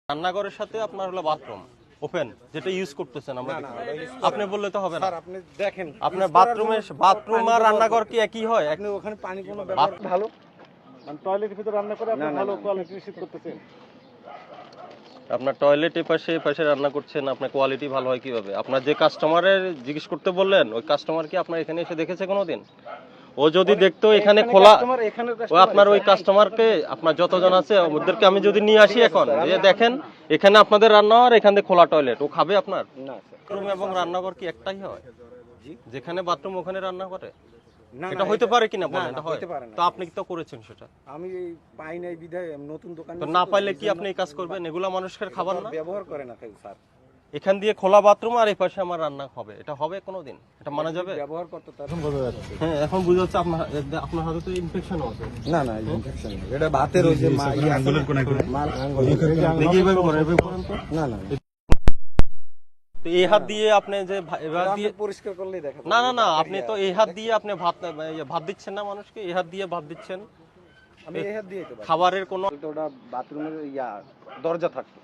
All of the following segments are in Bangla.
রান্নাঘরের সাথে আপনার হলো বাথরুম ওপেন, যেটা ইউজ করতেছেন আমরা। আপনি বললে তো হবে না স্যার, আপনি দেখেন আপনার বাথরুম আর রান্নাঘর কি একই হয়? আপনি ওখানে পানি কোনো ব্যবহার ভালো মানে টয়লেটের ভিতরে রান্না করে আপনি ভালো কোয়ালিটি নিশ্চিত করতেছেন। আপনার টয়লেট এপাশে রান্না করছেন, আপনার কোয়ালিটি ভালো হয় কিভাবে? আপনার যে কাস্টমারের জিজ্ঞেস করতে বললেন, ওই কাস্টমার কি আপনার এখানে এসে দেখেছে কোনোদিন? ও যদি দেখতো এখানে খোলা, ও আপনার ওই কাস্টমারকে, আপনার যতজন আছে ওদেরকে আমি যদি নিয়ে আসি এখন, যে দেখেন এখানে আপনাদের রান্নাঘর, এখানে খোলা টয়লেট, ও খাবে আপনার? না বাথরুম এবং রান্নাঘর কি একটাই হয়? যেখানে বাথরুম ওখানে রান্না করে? না, এটা হইতে পারে কিনা বলেন? না, এটা হয় হইতে পারে না। তো আপনি তো করেছেন সেটা, আমি পাই নাই বিধায় নতুন দোকান তো না পাইলে কি আপনি এই কাজ করবেন? এগুলা মানুষের খাবার না? ব্যবহার করে না স্যার, এখান দিয়ে খোলা বাথরুম আর এই পাশে আমার রান্না হবে, এটা হবে কোনোদিন? এটা মানা যাবে? ব্যবহার করতে তার হ্যাঁ, এখন বুঝা যাচ্ছে আপনার হাতে তো ইনফেকশন আছে। না না ইনফেকশন এটা ভাতের ওই যে আঙ্গুলের কোণে দেখি এভাবে করেন, এভাবে করেন তো। না না তো এই হাত দিয়ে আপনি যে এবার দিয়ে পরিষ্কার করলেই দেখা না না না, আপনি তো এই হাত দিয়ে আপনি ভাত দিচ্ছেন না মানুষকে, এই হাত দিয়ে ভাত দিচ্ছেন। আমি এই হাত দিয়ে খাবারের কোনো ওটা বাথরুমের দরজা থাকতো,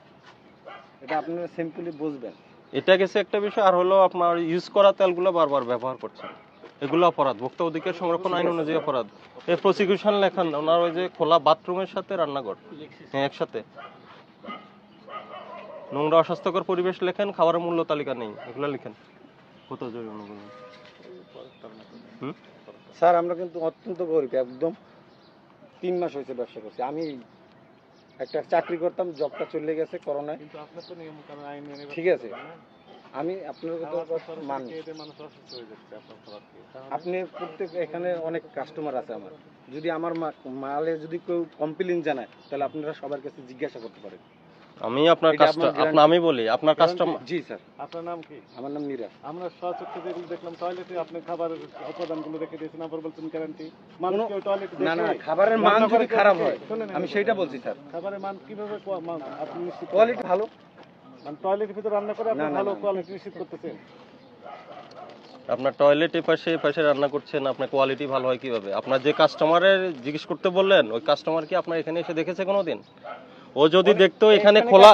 এটা আপনি সিম্পলি বুঝবেন। এটা গেছে একটা বিষয়। আর হলো আপনার ইউজ করা তেলগুলো বারবার ব্যবহার করছেন, এগুলো অপরাধ, ভোক্তা অধিকার সংরক্ষণ আইন অনুযায়ী অপরাধ। এই প্রসিকিউশন লেখান ওনার ওই যে খোলা বাথরুমের সাথে রান্নাঘর একসাথে, নোংরা অস্বাস্থ্যকর পরিবেশ লেখেন, খাবারের মূল্য তালিকা নেই, এগুলো লিখেন। কত জরিমানা করবেন? স্যার আমরা কিন্তু অত্যন্ত গরিব, একদম 3 মাস হয়েছে ব্যবসা করছি। আমি একটা চাকরি করতাম, জবটা চলে গেছে করোনায়, কিন্তু আপনার তো নিয়ম কানুন আইন মেনে ঠিক আছে। আমি আপনার কথা মানি, মানুষ অসুস্থ হয়ে যাচ্ছে আপনার খাবার খেয়ে। আপনি প্রত্যেক এখানে অনেক কাস্টমার আছে আমার, যদি আমার মালে যদি কেউ কমপ্লেইন জানায় তাহলে আপনারা সবার কাছে জিজ্ঞাসা করতে পারেন। আমি আপনার আমি বলি আপনার কাস্টমার। জি স্যার। আপনার নাম কি? আমার নাম নিরাজ। আমরা সচক্ষে যেগুলো দেখলাম টয়লেটে আপনি খাবারের উপাদানগুলো রেখে দিয়েছেন, আবার বলছেন গ্যারান্টি। মানুষ কেউ টয়লেটে না না, খাবারের মান যদি খারাপ হয়, আমি সেইটা বলছি স্যার। খাবারের মান কিভাবে আপনি নিশ্চিত? কোয়ালিটি ভালো, মানে টয়লেটের ভিতরে রান্না করে আপনি ভালো কোয়ালিটি নিশ্চিত করতেছেন। আপনার টয়লেট এপাশে রান্না করছেন, আপনার কোয়ালিটি ভালো হয় কিভাবে? আপনার যে কাস্টমারের জিজ্ঞেস করতে বললেন, ওই কাস্টমার কি আপনার এখানে এসে দেখেছে কোনোদিন? ও যদি দেখতো এখানে খোলা,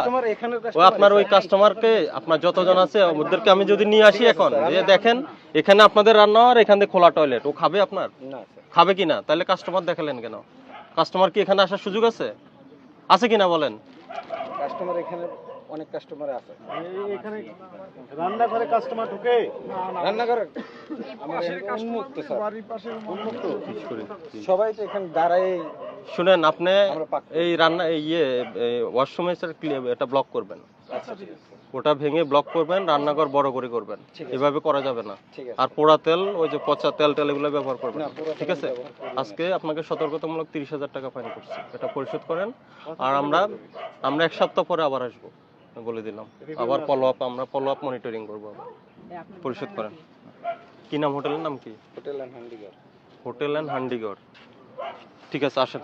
ও আপনার ওই কাস্টমারকে, আপনার যতজন আছে ওদেরকে আমি যদি নিয়ে আসি এখন, যে দেখেন এখানে আপনাদের রান্নাঘর, এখানে খোলা টয়লেট, ও খাবে আপনার? খাবে কিনা? তাহলে কাস্টমার দেখালেন কেন? কাস্টমার কি এখানে আসার সুযোগ আছে? আছে কিনা বলেন? কাস্টমার এখানে অনেক কাস্টমার আছে। এখানে রান্নাঘরে কাস্টমার ঢুকে? রান্নাঘরে উন্মুক্ত স্যার, উন্মুক্ত। সবাই তো এখানে দাঁড়ায়। শুনেন, আপনি এই রান্না ওয়াশরুমে এটা ব্লক করবেন, ওটা ভেঙে ব্লক করবেন, রান্নাঘর বড় করে করবেন, এভাবে করা যাবে না। আর পোড়া তেল, ওই যে পচা তেল এগুলো ব্যবহার করবেন, ঠিক আছে? আজকে আপনাকে সতর্কতামূলক 30,000 টাকা ফাইন করছি, এটা পরিশোধ করেন। আর আমরা 1 সপ্তাহ পরে আবার আসবো, বলে দিলাম। আবার আমরা ফলো আপ মনিটরিং করবো। পরিশোধ করেন। কি নাম হোটেলের নাম কি? Hotel and Handigarh. Hotel and Handigarh, ঠিক আছে, আসেন।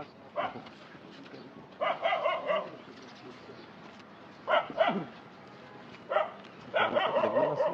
দেখবেন আছে?